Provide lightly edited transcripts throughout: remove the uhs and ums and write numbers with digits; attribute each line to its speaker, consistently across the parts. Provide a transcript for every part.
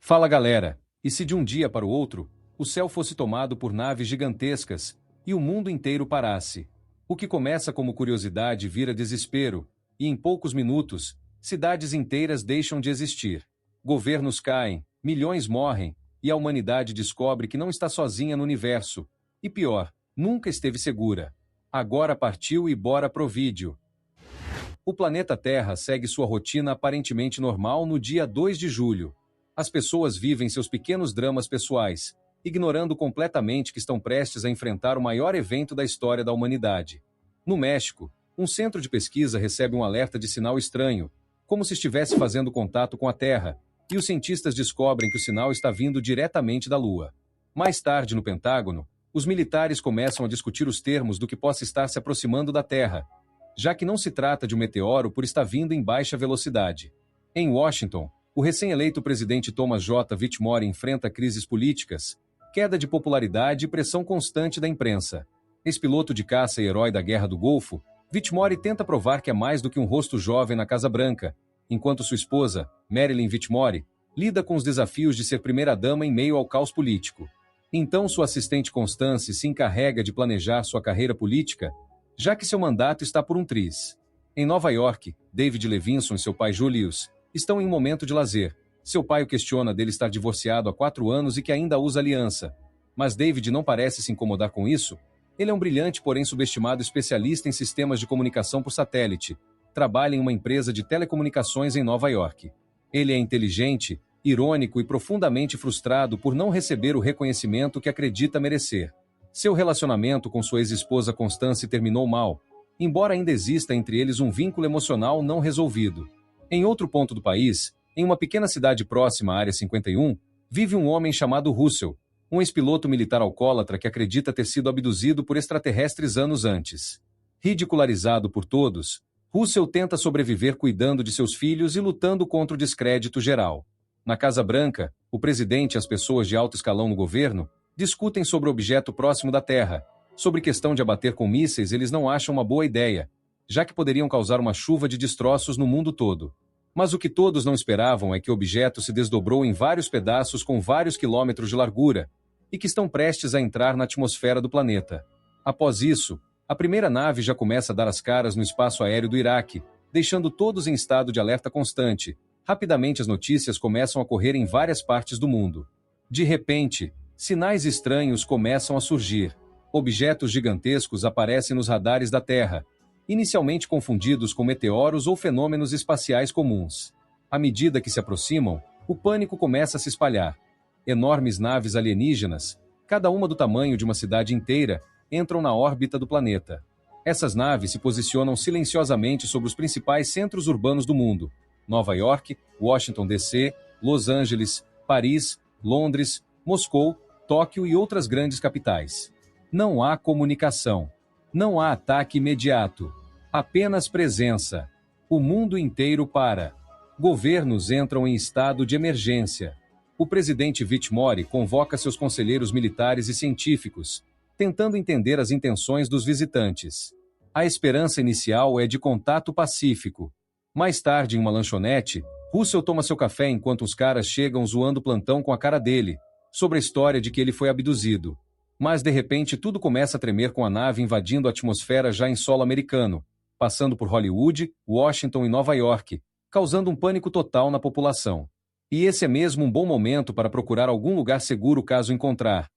Speaker 1: Fala galera, e se de um dia para o outro, o céu fosse tomado por naves gigantescas e o mundo inteiro parasse? O que começa como curiosidade vira desespero, e em poucos minutos, cidades inteiras deixam de existir. Governos caem, milhões morrem, e a humanidade descobre que não está sozinha no universo. E pior, nunca esteve segura. Agora partiu e bora pro vídeo. O planeta Terra segue sua rotina aparentemente normal no dia 2 de julho. As pessoas vivem seus pequenos dramas pessoais, ignorando completamente que estão prestes a enfrentar o maior evento da história da humanidade. No México, um centro de pesquisa recebe um alerta de sinal estranho, como se estivesse fazendo contato com a Terra, e os cientistas descobrem que o sinal está vindo diretamente da Lua. Mais tarde, no Pentágono, os militares começam a discutir os termos do que possa estar se aproximando da Terra, já que não se trata de um meteoro por estar vindo em baixa velocidade. Em Washington, o recém-eleito presidente Thomas J. Whitmore enfrenta crises políticas, queda de popularidade e pressão constante da imprensa. Ex-piloto de caça e herói da Guerra do Golfo, Whitmore tenta provar que é mais do que um rosto jovem na Casa Branca, enquanto sua esposa, Marilyn Whitmore, lida com os desafios de ser primeira-dama em meio ao caos político. Então sua assistente Constance se encarrega de planejar sua carreira política, já que seu mandato está por um triz. Em Nova York, David Levinson e seu pai Julius estão em um momento de lazer. Seu pai o questiona dele estar divorciado há 4 anos e que ainda usa aliança. Mas David não parece se incomodar com isso. Ele é um brilhante, porém subestimado especialista em sistemas de comunicação por satélite. Trabalha em uma empresa de telecomunicações em Nova York. Ele é inteligente, irônico e profundamente frustrado por não receber o reconhecimento que acredita merecer. Seu relacionamento com sua ex-esposa Constance terminou mal, embora ainda exista entre eles um vínculo emocional não resolvido. Em outro ponto do país, em uma pequena cidade próxima à Área 51, vive um homem chamado Russell, um ex-piloto militar alcoólatra que acredita ter sido abduzido por extraterrestres anos antes. Ridicularizado por todos, Russell tenta sobreviver cuidando de seus filhos e lutando contra o descrédito geral. Na Casa Branca, o presidente e as pessoas de alto escalão no governo discutem sobre o objeto próximo da Terra. Sobre questão de abater com mísseis, eles não acham uma boa ideia, já que poderiam causar uma chuva de destroços no mundo todo. Mas o que todos não esperavam é que o objeto se desdobrou em vários pedaços com vários quilômetros de largura, e que estão prestes a entrar na atmosfera do planeta. Após isso, a primeira nave já começa a dar as caras no espaço aéreo do Iraque, deixando todos em estado de alerta constante. Rapidamente as notícias começam a correr em várias partes do mundo. De repente, sinais estranhos começam a surgir. Objetos gigantescos aparecem nos radares da Terra, inicialmente confundidos com meteoros ou fenômenos espaciais comuns. À medida que se aproximam, o pânico começa a se espalhar. Enormes naves alienígenas, cada uma do tamanho de uma cidade inteira, entram na órbita do planeta. Essas naves se posicionam silenciosamente sobre os principais centros urbanos do mundo: Nova York, Washington DC, Los Angeles, Paris, Londres, Moscou, Tóquio e outras grandes capitais. Não há comunicação. Não há ataque imediato. Apenas presença. O mundo inteiro para. Governos entram em estado de emergência. O presidente Whitmore convoca seus conselheiros militares e científicos, tentando entender as intenções dos visitantes. A esperança inicial é de contato pacífico. Mais tarde, em uma lanchonete, Russell toma seu café enquanto os caras chegam zoando plantão com a cara dele, sobre a história de que ele foi abduzido. Mas de repente tudo começa a tremer com a nave invadindo a atmosfera já em solo americano, passando por Hollywood, Washington e Nova York, causando um pânico total na população. E esse é mesmo um bom momento para procurar algum lugar seguro caso encontrar,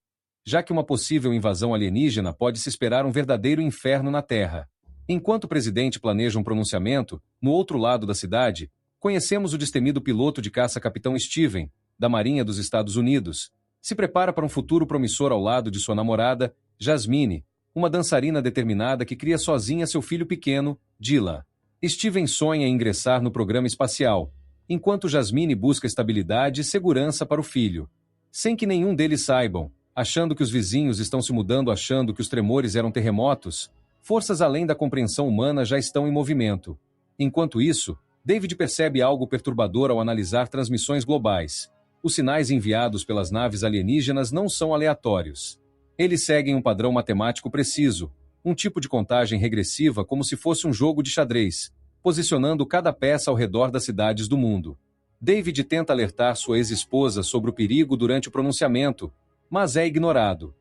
Speaker 1: já que uma possível invasão alienígena pode se esperar um verdadeiro inferno na Terra. Enquanto o presidente planeja um pronunciamento, no outro lado da cidade, conhecemos o destemido piloto de caça Capitão Steven, da Marinha dos Estados Unidos. Se prepara para um futuro promissor ao lado de sua namorada, Jasmine, uma dançarina determinada que cria sozinha seu filho pequeno, Dylan. Steven sonha em ingressar no programa espacial, enquanto Jasmine busca estabilidade e segurança para o filho. Sem que nenhum deles saibam, achando que os vizinhos estão se mudando achando que os tremores eram terremotos, forças além da compreensão humana já estão em movimento. Enquanto isso, David percebe algo perturbador ao analisar transmissões globais. Os sinais enviados pelas naves alienígenas não são aleatórios. Eles seguem um padrão matemático preciso, um tipo de contagem regressiva como se fosse um jogo de xadrez, posicionando cada peça ao redor das cidades do mundo. David tenta alertar sua ex-esposa sobre o perigo durante o pronunciamento, mas é ignorado.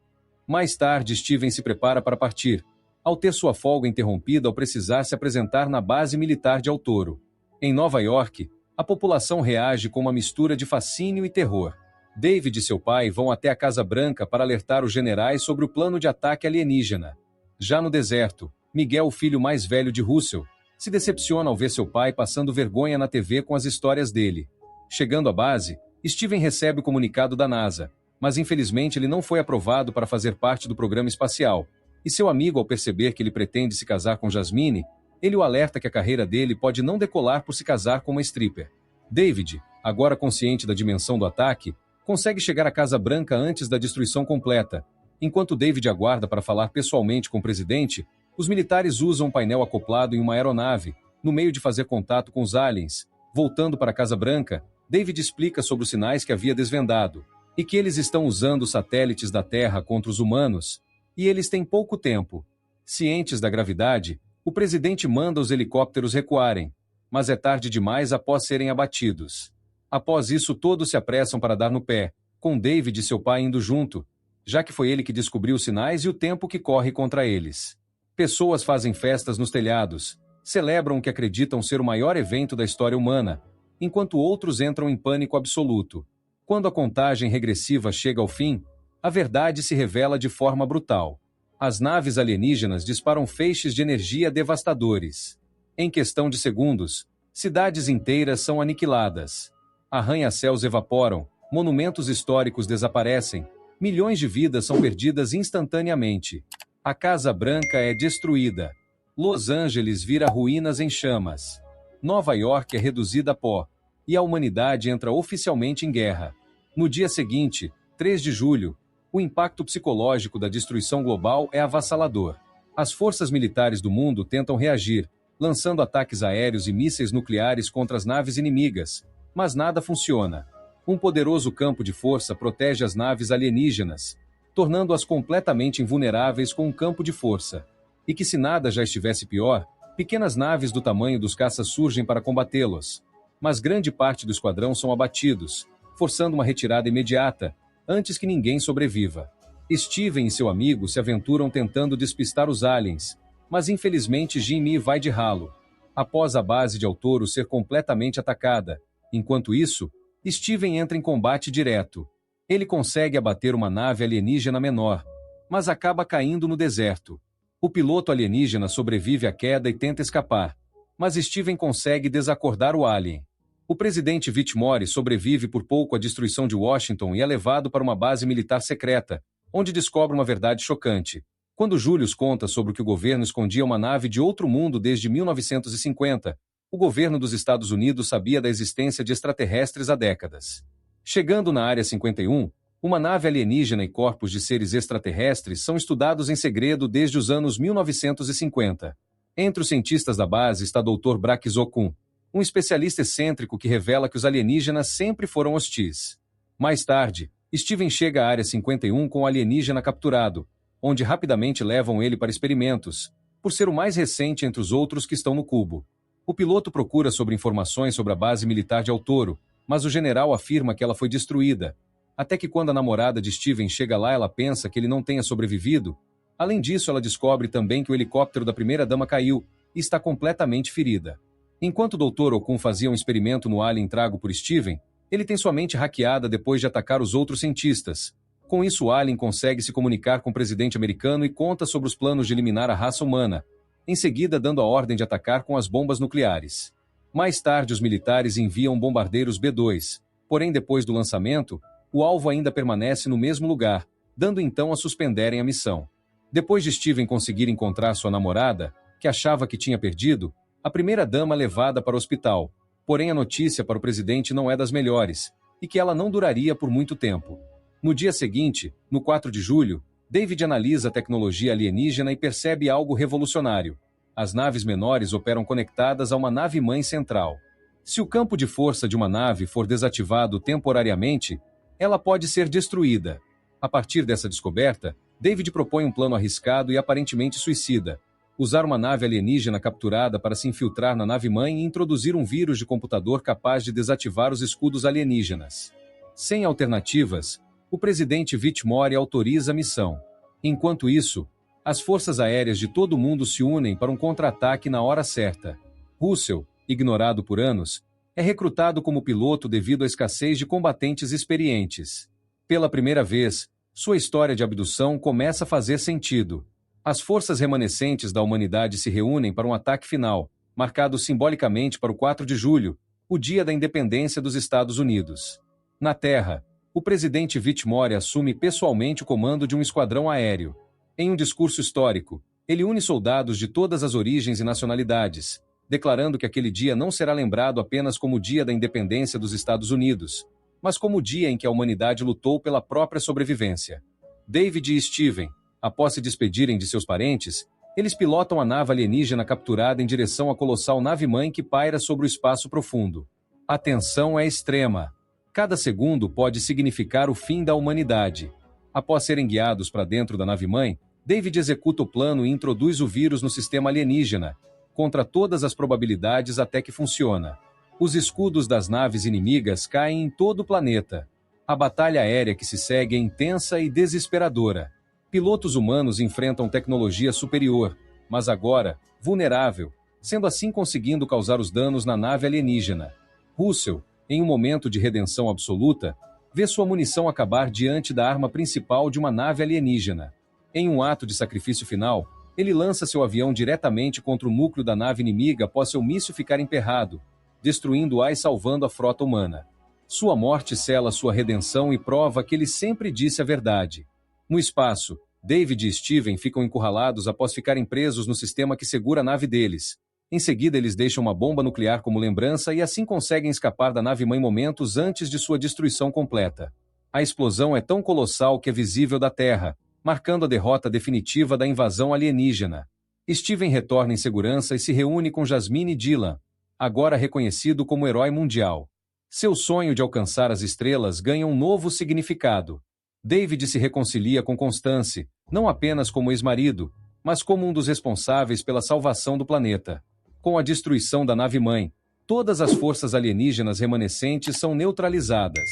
Speaker 1: Mais tarde, Steven se prepara para partir, ao ter sua folga interrompida ao precisar se apresentar na base militar de El Toro. Em Nova York, a população reage com uma mistura de fascínio e terror. David e seu pai vão até a Casa Branca para alertar os generais sobre o plano de ataque alienígena. Já no deserto, Miguel, o filho mais velho de Russell, se decepciona ao ver seu pai passando vergonha na TV com as histórias dele. Chegando à base, Steven recebe o comunicado da NASA, mas infelizmente ele não foi aprovado para fazer parte do programa espacial, e seu amigo, ao perceber que ele pretende se casar com Jasmine, ele o alerta que a carreira dele pode não decolar por se casar com uma stripper. David, agora consciente da dimensão do ataque, consegue chegar à Casa Branca antes da destruição completa. Enquanto David aguarda para falar pessoalmente com o presidente, os militares usam um painel acoplado em uma aeronave, no meio de fazer contato com os aliens. Voltando para a Casa Branca, David explica sobre os sinais que havia desvendado, e que eles estão usando satélites da Terra contra os humanos, e eles têm pouco tempo. Cientes da gravidade, o presidente manda os helicópteros recuarem, mas é tarde demais após serem abatidos. Após isso, todos se apressam para dar no pé, com David e seu pai indo junto, já que foi ele que descobriu os sinais e o tempo que corre contra eles. Pessoas fazem festas nos telhados, celebram o que acreditam ser o maior evento da história humana, enquanto outros entram em pânico absoluto. Quando a contagem regressiva chega ao fim, a verdade se revela de forma brutal. As naves alienígenas disparam feixes de energia devastadores. Em questão de segundos, cidades inteiras são aniquiladas. Arranha-céus evaporam, monumentos históricos desaparecem, milhões de vidas são perdidas instantaneamente. A Casa Branca é destruída. Los Angeles vira ruínas em chamas. Nova York é reduzida a pó, e a humanidade entra oficialmente em guerra. No dia seguinte, 3 de julho, o impacto psicológico da destruição global é avassalador. As forças militares do mundo tentam reagir, lançando ataques aéreos e mísseis nucleares contra as naves inimigas, mas nada funciona. Um poderoso campo de força protege as naves alienígenas, tornando-as completamente invulneráveis com um campo de força. E que, se nada já estivesse pior, pequenas naves do tamanho dos caças surgem para combatê-los. Mas grande parte do esquadrão são abatidos, forçando uma retirada imediata, antes que ninguém sobreviva. Steven e seu amigo se aventuram tentando despistar os aliens, mas infelizmente Jimmy vai de ralo. Após a base de El Toro ser completamente atacada, enquanto isso, Steven entra em combate direto. Ele consegue abater uma nave alienígena menor, mas acaba caindo no deserto. O piloto alienígena sobrevive à queda e tenta escapar, mas Steven consegue desacordar o alien. O presidente Whitmore sobrevive por pouco à destruição de Washington e é levado para uma base militar secreta, onde descobre uma verdade chocante. Quando Julius conta sobre o que o governo escondia uma nave de outro mundo desde 1950, o governo dos Estados Unidos sabia da existência de extraterrestres há décadas. Chegando na Área 51, uma nave alienígena e corpos de seres extraterrestres são estudados em segredo desde os anos 1950. Entre os cientistas da base está Dr. Brack Zokun, um especialista excêntrico que revela que os alienígenas sempre foram hostis. Mais tarde, Steven chega à Área 51 com o alienígena capturado, onde rapidamente levam ele para experimentos, por ser o mais recente entre os outros que estão no cubo. O piloto procura sobre informações sobre a base militar de El Toro, mas o general afirma que ela foi destruída, até que quando a namorada de Steven chega lá ela pensa que ele não tenha sobrevivido. Além disso, ela descobre também que o helicóptero da primeira-dama caiu e está completamente ferida. Enquanto o Dr. Okun fazia um experimento no alien trago por Steven, ele tem sua mente hackeada depois de atacar os outros cientistas. Com isso, o alien consegue se comunicar com o presidente americano e conta sobre os planos de eliminar a raça humana, em seguida dando a ordem de atacar com as bombas nucleares. Mais tarde, os militares enviam bombardeiros B-2, porém depois do lançamento, o alvo ainda permanece no mesmo lugar, dando então a suspenderem a missão. Depois de Steven conseguir encontrar sua namorada, que achava que tinha perdido, a primeira-dama é levada para o hospital, porém a notícia para o presidente não é das melhores, e que ela não duraria por muito tempo. No dia seguinte, no 4 de julho, David analisa a tecnologia alienígena e percebe algo revolucionário. As naves menores operam conectadas a uma nave-mãe central. Se o campo de força de uma nave for desativado temporariamente, ela pode ser destruída. A partir dessa descoberta, David propõe um plano arriscado e aparentemente suicida. Usar uma nave alienígena capturada para se infiltrar na nave-mãe e introduzir um vírus de computador capaz de desativar os escudos alienígenas. Sem alternativas, o presidente Whitmore autoriza a missão. Enquanto isso, as forças aéreas de todo o mundo se unem para um contra-ataque na hora certa. Russell, ignorado por anos, é recrutado como piloto devido à escassez de combatentes experientes. Pela primeira vez, sua história de abdução começa a fazer sentido. As forças remanescentes da humanidade se reúnem para um ataque final, marcado simbolicamente para o 4 de julho, o dia da independência dos Estados Unidos. Na Terra, o presidente Whitmore assume pessoalmente o comando de um esquadrão aéreo. Em um discurso histórico, ele une soldados de todas as origens e nacionalidades, declarando que aquele dia não será lembrado apenas como o dia da independência dos Estados Unidos, mas como o dia em que a humanidade lutou pela própria sobrevivência. David e Steven, após se despedirem de seus parentes, eles pilotam a nave alienígena capturada em direção à colossal nave-mãe que paira sobre o espaço profundo. A tensão é extrema. Cada segundo pode significar o fim da humanidade. Após serem guiados para dentro da nave-mãe, David executa o plano e introduz o vírus no sistema alienígena, contra todas as probabilidades até que funciona. Os escudos das naves inimigas caem em todo o planeta. A batalha aérea que se segue é intensa e desesperadora. Pilotos humanos enfrentam tecnologia superior, mas agora, vulnerável, sendo assim conseguindo causar os danos na nave alienígena. Russell, em um momento de redenção absoluta, vê sua munição acabar diante da arma principal de uma nave alienígena. Em um ato de sacrifício final, ele lança seu avião diretamente contra o núcleo da nave inimiga após seu míssil ficar emperrado, destruindo-a e salvando a frota humana. Sua morte sela sua redenção e prova que ele sempre disse a verdade. No espaço, David e Steven ficam encurralados após ficarem presos no sistema que segura a nave deles. Em seguida, eles deixam uma bomba nuclear como lembrança e assim conseguem escapar da nave-mãe momentos antes de sua destruição completa. A explosão é tão colossal que é visível da Terra, marcando a derrota definitiva da invasão alienígena. Steven retorna em segurança e se reúne com Jasmine e Dylan, agora reconhecido como herói mundial. Seu sonho de alcançar as estrelas ganha um novo significado. David se reconcilia com Constance, não apenas como ex-marido, mas como um dos responsáveis pela salvação do planeta. Com a destruição da nave-mãe, todas as forças alienígenas remanescentes são neutralizadas.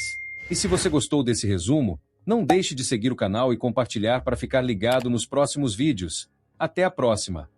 Speaker 1: E se você gostou desse resumo, não deixe de seguir o canal e compartilhar para ficar ligado nos próximos vídeos. Até a próxima!